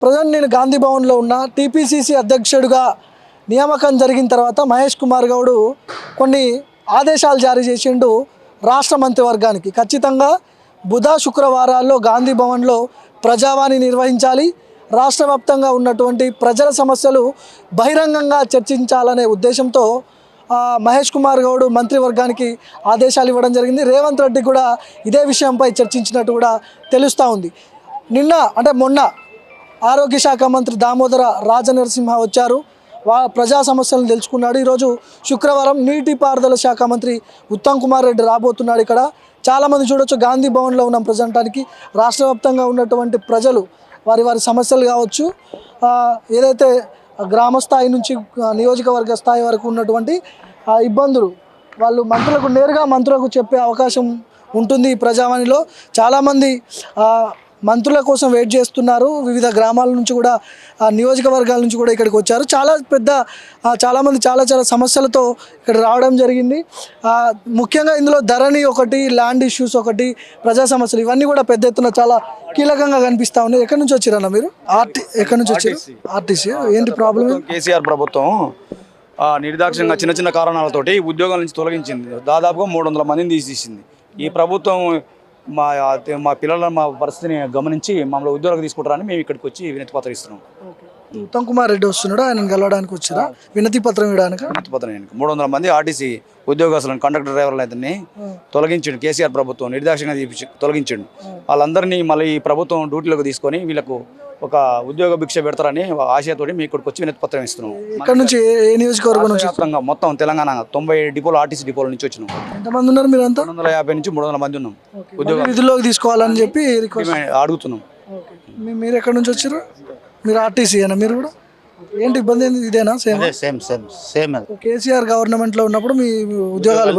Present నేను గాంధీ భవన్లో ఉన్న టీపీసీసీ అధ్యక్షుడిగా నియామకం జరిగిన తర్వాత మహేష్ కుమార్ గౌడ్ కొన్ని ఆదేశాలు జారీ చేసిండు రాష్ట్ర మంత్రివర్గానికి. ఖచ్చితంగా బుధ శుక్రవారాల్లో గాంధీ భవన్లో ప్రజావాణి నిర్వహించాలి, రాష్ట్ర వ్యాప్తంగా ఉన్నటువంటి ప్రజల సమస్యలు బహిరంగంగా చర్చించాలనే ఉద్దేశంతో మహేష్ కుమార్ గౌడ్ మంత్రివర్గానికి ఆదేశాలు ఇవ్వడం జరిగింది. రేవంత్ రెడ్డి కూడా ఇదే విషయంపై చర్చించినట్టు కూడా తెలుస్తూ ఉంది. మొన్న ఆరోగ్య శాఖ మంత్రి దామోదర రాజనరసింహ వచ్చారు, ప్రజా సమస్యలను తెలుసుకున్నాడు. ఈరోజు శుక్రవారం నీటిపారుదల శాఖ మంత్రి ఉత్తమ్ కుమార్ రెడ్డి రాబోతున్నాడు. ఇక్కడ చాలామంది చూడొచ్చు, గాంధీ భవన్లో ఉన్న ప్రజెంటానికి రాష్ట్ర వ్యాప్తంగా ఉన్నటువంటి ప్రజలు వారి సమస్యలు కావచ్చు, ఏదైతే గ్రామ స్థాయి నుంచి నియోజకవర్గ స్థాయి వరకు ఉన్నటువంటి ఇబ్బందులు వాళ్ళు నేరుగా మంత్రులకు చెప్పే అవకాశం ఉంటుంది. ఈ ప్రజావాణిలో చాలామంది మంత్రుల కోసం వెయిట్ చేస్తున్నారు. వివిధ గ్రామాల నుంచి కూడా నియోజకవర్గాల నుంచి కూడా ఇక్కడికి వచ్చారు. చాలామంది చాలా సమస్యలతో ఇక్కడ రావడం జరిగింది. ముఖ్యంగా ఇందులో ధరణి ఒకటి, ల్యాండ్ ఇష్యూస్ ఒకటి, ప్రజా సమస్యలు ఇవన్నీ కూడా పెద్ద ఎత్తున చాలా కీలకంగా కనిపిస్తూ ఉన్నాయి. ఎక్కడి నుంచి వచ్చారన్న మీరు? ఎక్కడి నుంచి వచ్చారు? ఆర్టీసీ. ఏంటి ప్రాబ్లం? కేసీఆర్ ప్రభుత్వం నిర్దాక్షిణ్యంగా చిన్న కారణాలతోటి ఉద్యోగాల నుంచి తొలగించింది. దాదాపుగా 300 మందిని తీసేసింది. ఈ ప్రభుత్వం మా పిల్లల పరిస్థితిని గమనించి మమ్మల్ని ఉద్యోగాలు తీసుకుంటారని మేము ఇక్కడికి వచ్చి వినతి పత్రం ఇస్తున్నాం. ఉత్తమ్ కుమార్ రెడ్డి వస్తున్నాడు, ఆయన కలవడానికి వచ్చారా? వినతి పత్రం ఇవ్వడానికి. 300 మంది ఆర్టీసీ ఉద్యోగస్తులను, కండక్టర్ డ్రైవర్లు అయితే తొలగించండు. కేసీఆర్ ప్రభుత్వం నిర్దాక్షిణ్యంగా తొలగించండు. వాళ్ళందరినీ మళ్ళీ ఈ ప్రభుత్వం డ్యూటీలోకి తీసుకొని వీళ్ళకు ఒక ఉద్యోగ భిక్ష పెడతారని ఆశయతో మేము ఇక్కడికి వచ్చి వినతి పత్రం ఇస్తున్నాం. ఇక్కడ నుంచి ఏ నియోజకవర్గం నుంచి? మొత్తం తెలంగాణ 90 డిపోలు, ఆర్టీసీ డిపోల నుంచి వచ్చినాం. ఎంతమంది ఉన్నారు మీరు? అంతా 250 నుంచి 300 మంది ఉన్నాం. ఉద్యోగ విధుల్లోకి తీసుకోవాలని చెప్పి అడుగుతున్నాం. మీరు ఎక్కడి నుంచి వచ్చారు? మీరు ఆర్టీసీ అయినా? మీరు కూడా ఏంటి ఇబ్బంది ఏంది? ఇదేనా? సేమ్ కేసీఆర్ గవర్నమెంట్ లో ఉన్నప్పుడు మీ ఉద్యోగాలు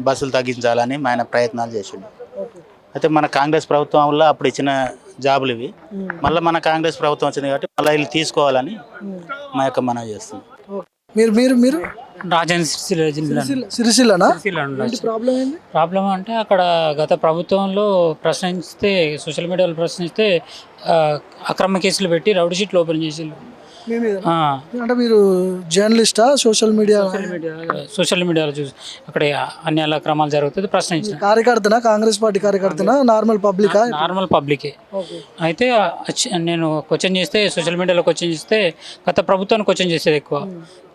బస్సులు తగ్గించాలని ఆయన ప్రయత్నాలు చేసిండు. అయితే మన కాంగ్రెస్ ప్రభుత్వం వల్ల అప్పుడు ఇచ్చిన జాబులు ఇవి మళ్ళీ మన కాంగ్రెస్ ప్రభుత్వం వచ్చింది కాబట్టి మళ్ళీ వీళ్ళు తీసుకోవాలని మా యొక్క మనం చేస్తున్నాం. మీరు సిరిసిల్లనా? ప్రాబ్లం అంటే అక్కడ గత ప్రభుత్వంలో ప్రశ్నిస్తే, సోషల్ మీడియాలో ప్రశ్నిస్తే అక్రమ కేసులు పెట్టి రౌడీ షీట్లు ఓపెన్ చేసి. అంటే మీరు జర్నలిస్టా? సోషల్ మీడియాలో చూసి అక్కడ అన్ని అక్రమాలు జరుగుతుంది ప్రశ్నించిన. కార్యకర్తనా? కాంగ్రెస్ పార్టీ కార్యకర్తనా? నార్మల్ పబ్లికే. అయితే నేను క్వశ్చన్ చేస్తే, సోషల్ మీడియాలో క్వశ్చన్ చేస్తే గత ప్రభుత్వాన్ని క్వశ్చన్ చేసేది ఎక్కువ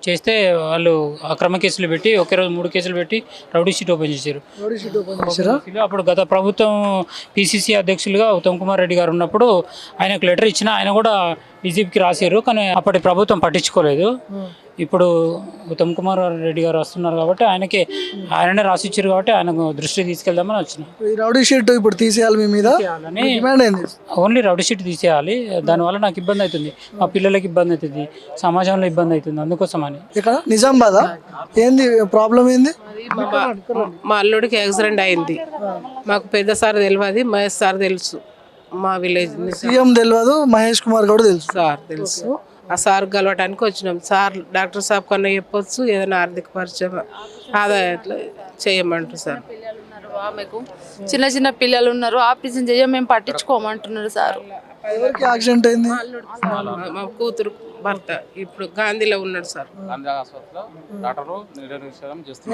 చేస్తే వాళ్ళు అక్రమ కేసులు పెట్టి ఒకే రోజు 3 కేసులు పెట్టి రౌడీ షీట్ ఓపెన్ చేశారు. అప్పుడు గత ప్రభుత్వం పిసిసి అధ్యక్షులుగా ఉత్తమ్ కుమార్ రెడ్డి గారు ఉన్నప్పుడు ఆయనకు లెటర్ ఇచ్చినా ఆయన కూడా డీజీపీకి రాశారు, కానీ అప్పటి ప్రభుత్వం పట్టించుకోలేదు. ఇప్పుడు ఉత్తమ్ కుమార్ రెడ్డి గారు వస్తున్నారు కాబట్టి ఆయననే రాసిచ్చారు కాబట్టి ఆయనకు దృష్టికి తీసుకెళ్దామని వచ్చిన. రౌడీ షీట్ ఇప్పుడు తీసేయాలి మీ మీద? ఓన్లీ రౌడీ షీట్ తీసేయాలి. దానివల్ల నాకు ఇబ్బంది అవుతుంది, మా పిల్లలకి ఇబ్బంది అవుతుంది, సమాజంలో ఇబ్బంది అవుతుంది. అందుకోసం అని. ఇక్కడ నిజామాబాద్ ఏంది ప్రాబ్లం? ఏంది? మా అల్లుడికి యాక్సిడెంట్ అయింది. మాకు పెద్ద సార్ తెలియదు, మహేష్ సార్ తెలుసు. మా విలేజ్ సీఎం తెలియదు, మహేష్ కుమార్ గౌడ్ తెలుసు. సార్ తెలుసు. ఆ సార్ కలవటానికి వచ్చినాం. సార్ డాక్టర్ సాబ్ కన్నా చెప్పొచ్చు, ఏదైనా ఆర్థిక పరిచయం ఆదాయం చేయమంటారు సార్. ఆమెకు చిన్న పిల్లలు ఉన్నారు, ఆపరేషన్ చేయ మేము పట్టించుకోమంటున్నారు సార్. యాక్సిడెంట్ అయింది. మా కూతురు భర్త ఇప్పుడు గాంధీలో ఉన్నాడు సార్.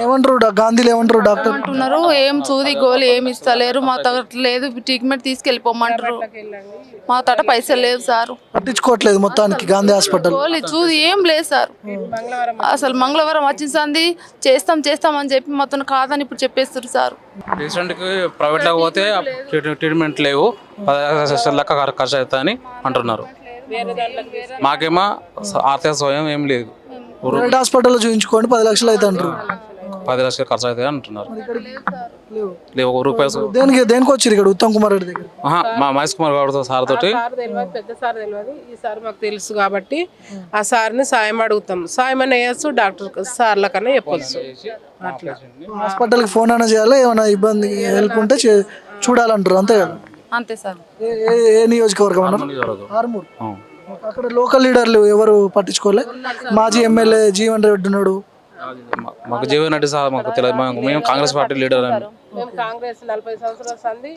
ఏమంటారు గాంధీలో? ఏమంటారు డాక్టర్? అంటున్నారు ఏం చూది గోలు ఏమి ఇస్తలేరు, మా తగ్గ లేదు, ట్రీట్మెంట్ తీసుకెళ్ళిపోమంటారు. మా తట పైసలు లేవు సార్. పట్టించుకోవట్లేదు మొత్తానికి గాంధీ హాస్పిటల్. గోలు చూది ఏం లేదు సార్. అసలు మంగళవారం వచ్చింది చేస్తాం అని చెప్పి మొత్తం కాదని ఇప్పుడు చెప్పేస్తారు సార్. పేషెంట్కి ప్రైవేట్లో పోతే ట్రీట్మెంట్ లేవు, 10 లక్షల లెక్క ఖర్చు అవుతుందని అంటున్నారు. మాకేమో ఆర్థిక స్వయం ఏం లేదు. హాస్పిటల్లో చూపించుకోండి 10 లక్షలు అయితే అంటారు. 10 లక్షలు ఖర్చు అవుతాయి అంటున్నారు. లేవు ₹1. దేనికి వచ్చారు ఇక్కడ ఉత్తమ్ కుమార్ రెడ్డి దగ్గర? మా మహేష్ కుమార్ గౌడ్ సార్ తోటి. పెద్ద సార్ తెలియదు, ఈ సార్ మాకు తెలుసు కాబట్టి ఆ సార్ని సాయం అడుగుతాం. సాయం అన్న వేయచ్చు, డాక్టర్ సార్ల కన్నా చెప్పొచ్చు. అట్లా హాస్పిటల్కి ఫోన్ అయినా చేయాలి, ఏమైనా ఇబ్బంది హెల్ప్ ఉంటే చూడాలంటారు, అంతే కదా? అంతే సార్. ఏ నియోజకవర్గం అన్నారు? ఆర్మూర్. అక్కడ లోకల్ లీడర్లు ఎవరు పట్టించుకోలే? మాజీ ఎమ్మెల్యే జీవన్ రెడ్డి ఉన్నాడు. మాకు జీవన్ రెడ్డి సార్ మాకు తెలియదు. మేము కాంగ్రెస్ పార్టీ లీడర్. మేము కాంగ్రెస్ 40 సంవత్సరాల సంది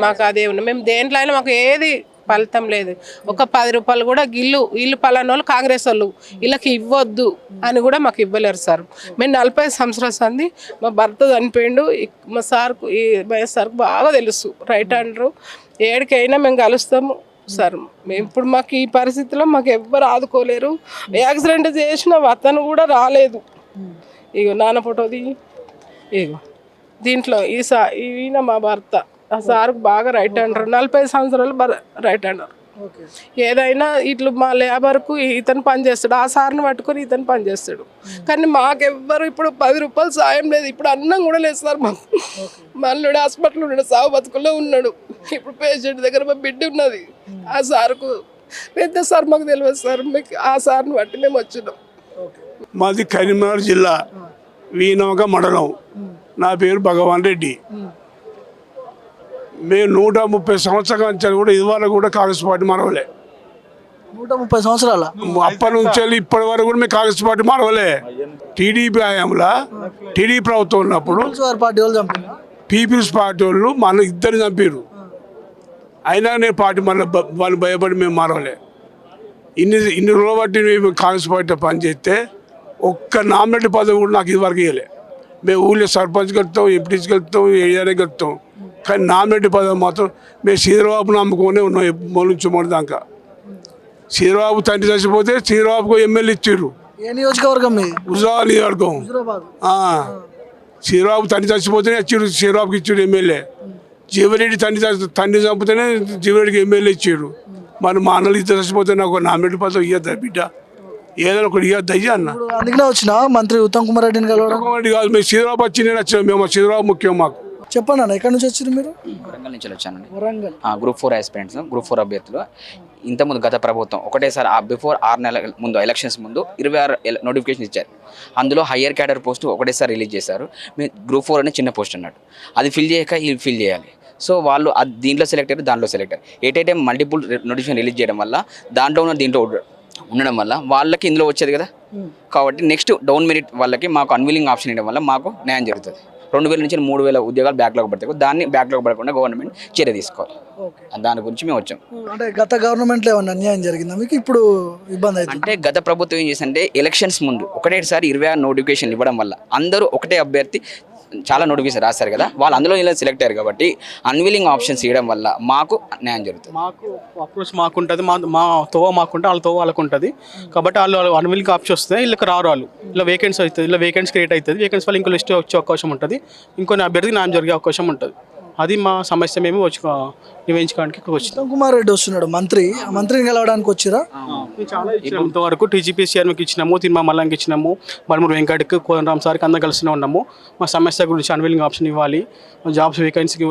మాకు అదే ఉన్నాయి. మేము దేంట్లో అయినా మాకు ఏది ఫలితం లేదు. ఒక 10 రూపాయలు కూడా ఇల్లు పలానా వాళ్ళు కాంగ్రెస్ వాళ్ళు వీళ్ళకి ఇవ్వద్దు అని కూడా మాకు ఇవ్వలేరు సార్. మేము 45 సంవత్సరాల సంది మా భర్త చనిపోయిండు. మా సార్కు ఈ మహేష్ సార్కు బాగా తెలుసు, రైట్ హ్యాండరు. ఏడికైనా మేము కలుస్తాము సార్. మేము ఇప్పుడు మాకు ఈ పరిస్థితిలో మాకు ఎవ్వరు ఆదుకోలేరు. యాక్సిడెంట్ చేసిన అతను కూడా రాలేదు. ఇగో నాన్న ఫోటోది ఇగో దీంట్లో ఈయన మా భర్త. ఆ సార్కు బాగా రైట్ హ్యాండర్, 45 సంవత్సరాలు రైట్ హ్యాండర్. ఏదైనా ఇట్లు మా లేబర్కు ఇతను పని చేస్తాడు, ఆ సార్ని పట్టుకొని ఇతను పని చేస్తాడు. కానీ మాకెవ్వరు ఇప్పుడు 10 రూపాయలు సాయం లేదు. ఇప్పుడు అన్నం కూడా లేదు సార్ మాకు. మళ్ళీ హాస్పిటల్ ఉన్నాడు, సాగు బతుకుల్లో ఉన్నాడు. ఇప్పుడు పేషెంట్ దగ్గర మా బిడ్డ ఉన్నది. ఆ సార్కు పెద్ద సార్ మాకు తెలియదు సార్. మీకు ఆ సార్ని బట్టి మేము వచ్చినాం. మాది కరీంనగర్ జిల్లా వీనవక మండలం. నా పేరు భగవాన్ రెడ్డి. మేము 130 సంవత్సరాల నుంచి కూడా ఇదివరకు కూడా కాంగ్రెస్ పార్టీ మరవలే. 130 సంవత్సరాల అప్పటి నుంచి ఇప్పటి వరకు కూడా మేము కాంగ్రెస్ పార్టీ మరవలే. టీడీపీ హయాంలో టీడీపీ ప్రభుత్వం ఉన్నప్పుడు పార్టీ వాళ్ళు చంపారు, పీపుల్స్ పార్టీ వాళ్ళు మన ఇద్దరు చంపారు. అయినా నేను పార్టీ మళ్ళీ వాళ్ళు భయపడి మేము మరవలే. ఇన్ని రోజులు బట్టి మేము కాంగ్రెస్ పార్టీ పనిచేస్తే ఒక్క నామినేట్ పదవి కూడా నాకు ఇదివరకు ఇవ్వలే. మేము ఊళ్ళో సర్పంచ్ గెలుస్తాం, ఎంపీటీసీ గెలుస్తాం, ఏరియానే గెలుస్తాం. కానీ నామినేట్ పదవి మాత్రం మేము చంద్రబాబు నమ్ముకునే ఉన్నాం మొన్న దాకా. చంద్రబాబు తండ్రి చచ్చిపోతే చంద్రబాబుకు ఎమ్మెల్యే ఇచ్చారు. ఏ నియోజకవర్గం మీది? హుజరాబాద్ నియోజకవర్గం. చంద్రబాబు తండ్రి చచ్చిపోతేనే ఇచ్చారు, చంద్రబాబుకి ఇచ్చారు ఎమ్మెల్యే. జీవరెడ్డి తండ్రి చంపితేనే జీవరెడ్డికి ఎమ్మెల్యే ఇచ్చారు. మరి మా అన్నలు ఇద్దరు చచ్చిపోతే నాకు నామినేట్ పదవి ఇవ్వద్దా బిడ్డ? ఏదైనా ఒకటి ఇవ్వద్దు అయ్యా అన్న. అందుకనే వచ్చిన మంత్రి ఉత్తమ్ కుమార్ రెడ్డిని కలవడం కాదు, మేము చంద్రబాబు వచ్చి నేను వచ్చినాం. మేము చంద్రబాబు ముఖ్యం మాకు. చెప్పండి అన్న, ఎక్కడి నుంచి వచ్చారు మీరు? వరంగల్ నుంచి వచ్చానండి. వరంగల్. గ్రూప్ 4 ఆస్పిరెంట్స్, గ్రూప్ 4 అభ్యర్థులు. ఇంతకుముందు గత ప్రభుత్వం ఒకటేసారి బిఫోర్ 6 నెలల ముందు ఎలక్షన్స్ ముందు 26 నోటిఫికేషన్ ఇచ్చారు. అందులో హయ్యర్ క్యాడర్ పోస్ట్ ఒకటేసారి రిలీజ్ చేశారు. మేము గ్రూప్ 4 అనే చిన్న పోస్ట్ అన్నట్టు, అది ఫిల్ చేయక ఇది ఫిల్ చేయాలి. సో వాళ్ళు దీంట్లో సెలెక్ట్ అయ్యారు, దాంట్లో సెలెక్ట్ అయ్యారు. At a time multiple notification release చేయడం వల్ల దాంట్లో ఉన్న దీంట్లో ఉండడం వల్ల వాళ్ళకి ఇందులో వచ్చేది కదా. కాబట్టి నెక్స్ట్ డౌన్ మెరిట్ వాళ్ళకి మాకు అన్విలింగ్ ఆప్షన్ ఇవ్వడం వల్ల మాకు న్యాయం జరుగుతుంది. 2000 నుంచి 3000 ఉద్యోగాలు బ్యాక్లాగ్ పడతాయి. దాన్ని బ్యాక్లాగ్ పడకుండా గవర్నమెంట్ చర్య తీసుకోవాలి. దాని గురించి మేము వచ్చాం. అంటే గత గవర్నమెంట్లో ఏమన్నా అన్యాయం జరిగిందా మీకు? ఇప్పుడు ఇబ్బంది అవుతుంది అంటే గత ప్రభుత్వం ఏం చేసిందంటే ఎలక్షన్స్ ముందు ఒకటేసారి 26 నోటిఫికేషన్ ఇవ్వడం వల్ల అందరూ ఒకటే అభ్యర్థి చాలా నోటిఫికేషన్ రాస్తారు కదా, వాళ్ళు అందులో ఇలా సెలెక్ట్ అయ్యారు. కాబట్టి అన్విలింగ్ ఆప్షన్స్ ఇవ్వడం వల్ల మాకు న్యాయం జరుగుతుంది. మాకు అప్రోచ్ మాకుంటుంది, మా తోవ మాకుంటే వాళ్ళ తోవ వాళ్ళకు ఉంటుంది. కాబట్టి వాళ్ళు అన్విలింగ్ ఆప్షన్ వస్తే వీళ్ళకి రారు. వాళ్ళు ఇలా వేకెన్సీ అవుతుంది, ఇలా వేకెన్సీ క్రియేట్ అవుతుంది. వేకెన్సీ వల్ల ఇంకో లిస్ట్ వచ్చే అవకాశం ఉంటుంది, ఇంకొన్ని అభ్యర్థికి న్యాయం జరిగే అవకాశం ఉంటుంది. అది మా సమస్య. మేము వచ్చి నివేదించడానికి ఇక్కడికి వచ్చినాం. ఉత్తమ్ కుమార్ రెడ్డి వస్తున్నాడు మంత్రి, ఆ మంత్రిని కలవడానికి వచ్చిరా? చాలా ఇచ్చినాము. ఇంతవరకు టీజీపీ చైర్మన్కి ఇచ్చినాము, తిరుమల మల్లంకి ఇచ్చినాము, బలమూరు వెంకటకి, కోదండరామ్ సార్కి అందరం కలిసి ఉన్నాము. మా సమస్య గురించి అన్విలింగ్ ఆప్షన్ ఇవ్వాలి, జాబ్స్ వేకెన్సీకి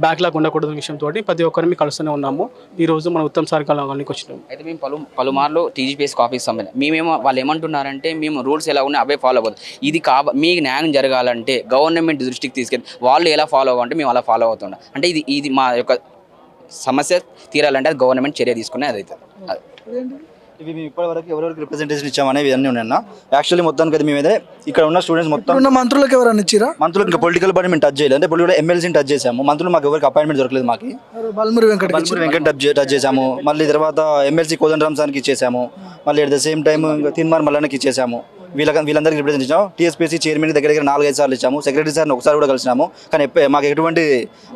బ్యాక్లాగ్ ఉండకూడదు విషయంతో ప్రతి ఒక్కరిని కలుస్తూనే ఉన్నాము. ఈ రోజు మన ఉత్తమ్ సార్ కలవడానికి వచ్చినాము. అయితే మేము పలుమార్లు టీజీపీఎస్కి ఆఫీస్ సంబంధం మేమేమో వాళ్ళు ఏమంటున్నారంటే మేము రూల్స్ ఎలా ఉన్నాయి అవే ఫాలో అవ్వదు. ఇది మీకు న్యాయం జరగాలంటే గవర్నమెంట్ దృష్టికి తీసుకెళ్ళి వాళ్ళు ఎలా ఫాలో అవ్వాలంటే మేము అలా ఫాలో అవుతున్నాం. అంటే ఇది మా యొక్క సమస్య తీరాలంటే అది గవర్నమెంట్ చర్య తీసుకునే అది అవుతుంది. ఇవి మేము ఇప్పటివరకు ఎవరెవరికి రిప్రజెంటేషన్ ఇచ్చామనేవి ఇవన్నీ ఉన్నాయి. యాక్చువల్లీ మొత్తానికి అది మేమైతే ఇక్కడ ఉన్న స్టూడెంట్స్ మొత్తం ఉన్న మంత్రులకు ఎవరైనా ఇచ్చిరా? మంత్రులకు ఇంకా పొలిటికల్ పార్టీ మేము టచ్ చేయలేదు. అంటే పొలిటికల్ ఎమ్మెల్సీని టచ్ చేసాము. మంత్రులు మాకు ఎవరికి అపాయింట్మెంట్ దొరకలేదు. మాకు బల్మూరి వెంకట టచ్ చేసాము. మళ్ళీ తర్వాత ఎమ్మెల్సీ కోదండరామ్ సార్కి ఇచ్చేసాము. మళ్ళీ at the same time Teenmar మల్లన్నకి ఇచ్చేసాము. వీళ్ళందరికీ రిప్రజెంట్ ఇచ్చాము. టీఎస్పీసీ చైర్మన్ దగ్గర 4-5 సార్లు ఇచ్చాము. సెక్రటరీ సార్ని ఒకసారి కూడా కలిసినాము. కానీ మాకు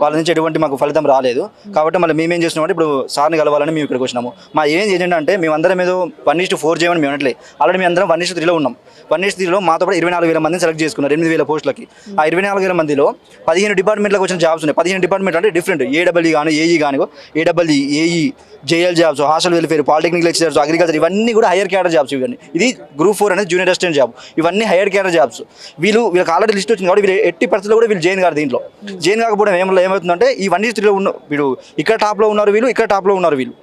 వాళ్ళ నుంచి ఎటువంటి మాకు ఫలితం రాలేదు. కాబట్టి మళ్ళీ మేమేం చేసినామంటే ఇప్పుడు సార్ని కలవాలని మేము ఇక్కడికి వచ్చినాము. మా ఏం ఏజెండా అంటే మేమందరం ఏదో 1:4 చేయమని మేము అనట్లేదు. ఆల్రెడీ మేము అందరం 1:3లో ఉన్నాం. 1:3లో మాతో పాటు 24,000 మందిని సెలెక్ట్ చేసుకున్నారు 8,000 పోస్టులకి. ఆ 24,000 మందిలో 15 డిపార్ట్మెంట్లకు వచ్చిన జాబ్స్ ఉన్నాయి. 15 డిపార్ట్మెంట్ అంటే డిఫరెంట్, ఏడబ్ల్యూ కానీ, ఏఈ కానీ, AW, AE, JL jobs, hostel welfare, polytechnic lecturers, agriculture, ఇవన్నీ కూడా హైయర్ క్యాడర్ జాబ్స్. ఇవన్నీ ఇది గ్రూప్ 4 అనేది జూనియర్ అసిస్టెంట్ జాబ్. ఇవన్నీ హైయర్ క్యాడర్ జాబ్స్. వీళ్ళకి ఆల్రెడీ లిస్ట్ వచ్చింది కాబట్టి వీళ్ళు ఎట్టి పరిస్థితుల్లో కూడా వీళ్ళు జైన్ గారు దీంట్లో జైన్ కాకపోవడం ఏమవుతుందంటే ఈ 1:3లో ఉన్న వీళ్ళు ఇక్కడ టాప్లో ఉన్నారు, వీళ్ళు ఇక్కడ టాప్లో ఉన్నారు. వీళ్ళు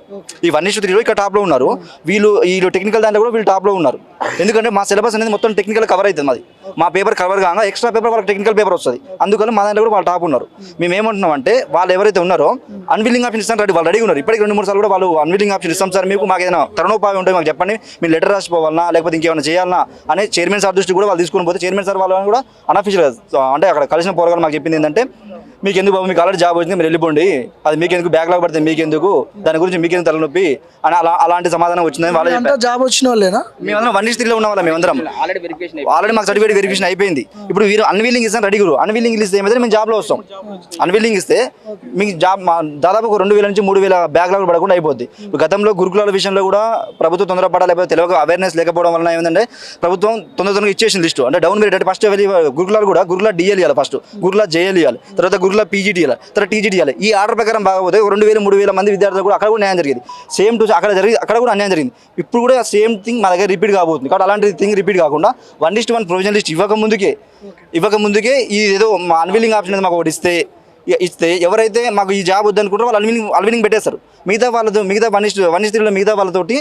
ఈ 1:3లో ఇక్కడ టాప్లో ఉన్నారు. వీళ్ళు టెక్నికల్ దాంట్లో కూడా వీళ్ళు టాప్లో ఉన్నారు. ఎందుకంటే మా సిలబస్ అనేది మొత్తం టెక్నికల్ కవర్ అవుతుంది. మాది మా పేపర్ కవర్ కాగా ఎక్స్ట్రా పేపర్ వాళ్ళకి టెక్నికల్ పేపర్ వస్తుంది. అందుకని మా దాంట్లో కూడా వాళ్ళు టాప్ ఉన్నారు. మేము ఏమంటున్నాం అంటే వాళ్ళు ఎవరైతే ఉన్నారో అన్విలింగ్ ఆప్షన్ ఇస్తాను రెడీ, వాళ్ళు రెడీ ఉన్నారు. ఇప్పటికి 2-3 సార్లు కూడా వాళ్ళు అన్విలింగ్ ఆప్షన్ ఇస్తాం సార్, మీకు మాకు ఏదైనా తరుణోపాయం ఉంటే మాకు చెప్పండి, మీరు లెటర్ రాసిపోవాలన్నా లేకపోతే ఇంకేమైనా చేయాలన్నా అనే చైర్మన్ సార్ దృష్టి కూడా వాళ్ళు తీసుకుని పోతే చైర్మన్ సార్ వాళ్ళని కూడా అనఫిషియల్గా అంటే అక్కడ కలిసిన పోరగాలు మాకు చెప్పింది ఏంటంటే మీకు ఎందుకు బాబు, మీకు ఆల్రెడీ జాబ్ వచ్చింది, మీరు వెళ్ళిపోండి, అది మీకెందుకు, బ్యాక్లాగ్ పడితే మీకెందుకు, దాని గురించి మీకెందుకు తలనొప్పి అని అలాంటి సమాధానం వచ్చిందని వాళ్ళు చెప్పారు. జాబ్ వచ్చిన వాళ్ళేనా? మేమందరం 1:3లో ఉన్న వాళ్ళం, మేమందరం ఆల్రెడీ మాకు సర్టిఫికేట్ వెరిఫికేషన్ అయిపోయింది. ఇప్పుడు వీరు అన్విల్లింగ్ ఇస్తాను రెడీ గురు, అన్విల్లింగ్ ఇస్తే ఏమైతే మేము జాబ్లో వస్తాం. అన్విల్లింగ్ ఇస్తే మీకు జాబ్ దాదాపు 2,000 నుంచి 3,000 బ్యాక్లాగ్ పడకుండా అయిపోద్ది. గతంలో గురుకులాల విషయంలో కూడా ప్రభుత్వం తొందరపడాలి, లేకపోతే తెలియక అవేర్నెస్ లేకపోవడం వలన ఏమైందంటే ప్రభుత్వం తొందరగా ఇచ్చేసిన లిస్టు, అంటే డౌన్ మెరిట్ ఫస్ట్ గురుకులాలు కూడా గురుకుల డిఎల్ ఇవ్వాలి, ఫస్ట్ గురుకుల జేఎల్ ఇవ్వాలి, తర్వాత గురుకుల పీజీటీ ఇవ్వాలి, తర్వాత టీజీటీ ఇవ్వాలి. ఈ ఆర్డర్ ప్రకారం బాగపోతే 2,000-3,000 మంది విద్యార్థులు కూడా అక్కడ కూడా న్యాయం జరిగింది. సేమ్ టు అక్కడ కూడా అన్యాయం జరిగింది. ఇప్పుడు కూడా సేమ్ థింగ్ మా దగ్గర రిపీట్ కాబోతుంది. కాబట్టి అలాంటి థింగ్ రిపీట్ కాకుండా 1:1 ప్రొవిజనల్ లిస్ట్ ఇవ్వకముందుకే ఈ ఏదో మా అన్విల్లింగ్ ఆప్షన్ అనేది మాకు ఒకటి ఇస్తే ఎవరైతే మాకు ఈ జాబ్ వద్దనుకుంటారో వాళ్ళు అన్విల్లింగ్ పెట్టేస్తారు. మిగతా 1:3లో మిగతా వాళ్ళతోటి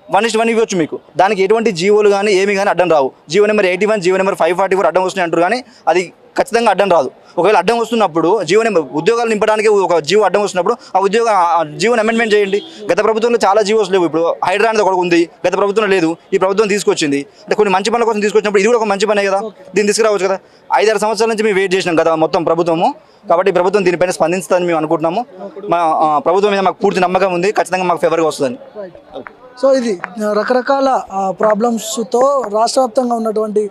1:1 ఇవ్వచ్చు మీకు. దానికి ఎటువంటి జీవోలు కానీ ఏమి కానీ అడ్డం రావు. జీవో నెంబర్ 81, జీవో నెంబర్ 544 అడ్డం వస్తున్నాయి అంటారు, కానీ అది ఖచ్చితంగా అడ్డం రాదు. ఒకవేళ అడ్డం వస్తున్నప్పుడు జీవో నెంబర్ ఉద్యోగాలు నింపడానికి ఒక జీవో అడ్డం వస్తున్నప్పుడు ఆ జీవోని అమెండ్మెంట్ చేయండి. గత ప్రభుత్వంలో చాలా జీవోస్ లేవు. ఇప్పుడు హైడ్రా అనేది ఒకటి ఉంది, గత ప్రభుత్వంలో లేదు, ఈ ప్రభుత్వం తీసుకొచ్చింది. అంటే కొన్ని మంచి పనుల కోసం తీసుకొచ్చినప్పుడు ఇది కూడా ఒక మంచి పనే కదా, దీన్ని తీసుకురావచ్చు కదా. 5-6 సంవత్సరాల నుంచి మేము వెయిట్ చేసినాం కదా మొత్తం ప్రభుత్వము. కాబట్టి ప్రభుత్వం దీనిపైన స్పందిస్తుందని మేము అనుకుంటున్నాము. మా ప్రభుత్వం మీద మాకు పూర్తి నమ్మకం ఉంది, ఖచ్చితంగా మాకు ఫేవర్గా వస్తుందని. సో ఇది రకరకాల ప్రాబ్లమ్స్తో రాష్ట్ర వ్యాప్తంగా ఉన్నటువంటి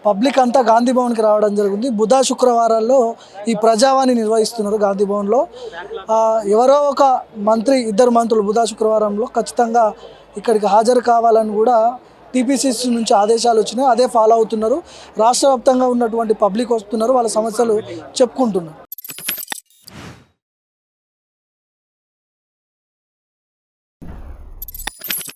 పబ్లిక్ అంతా గాంధీ భవన్కి రావడం జరిగింది. బుధ శుక్రవారాల్లో ఈ ప్రజావాణి నిర్వహిస్తున్నారు గాంధీ భవన్లో. ఎవరో ఒక మంత్రి, 2 మంత్రులు బుధ శుక్రవారంలో ఖచ్చితంగా ఇక్కడికి హాజరు కావాలని కూడా టీపీసీసీ నుంచి ఆదేశాలు వచ్చినాయి. అదే ఫాలో అవుతున్నారు. రాష్ట్ర వ్యాప్తంగా ఉన్నటువంటి పబ్లిక్ వస్తున్నారు, వాళ్ళ సమస్యలు చెప్పుకుంటున్నారు.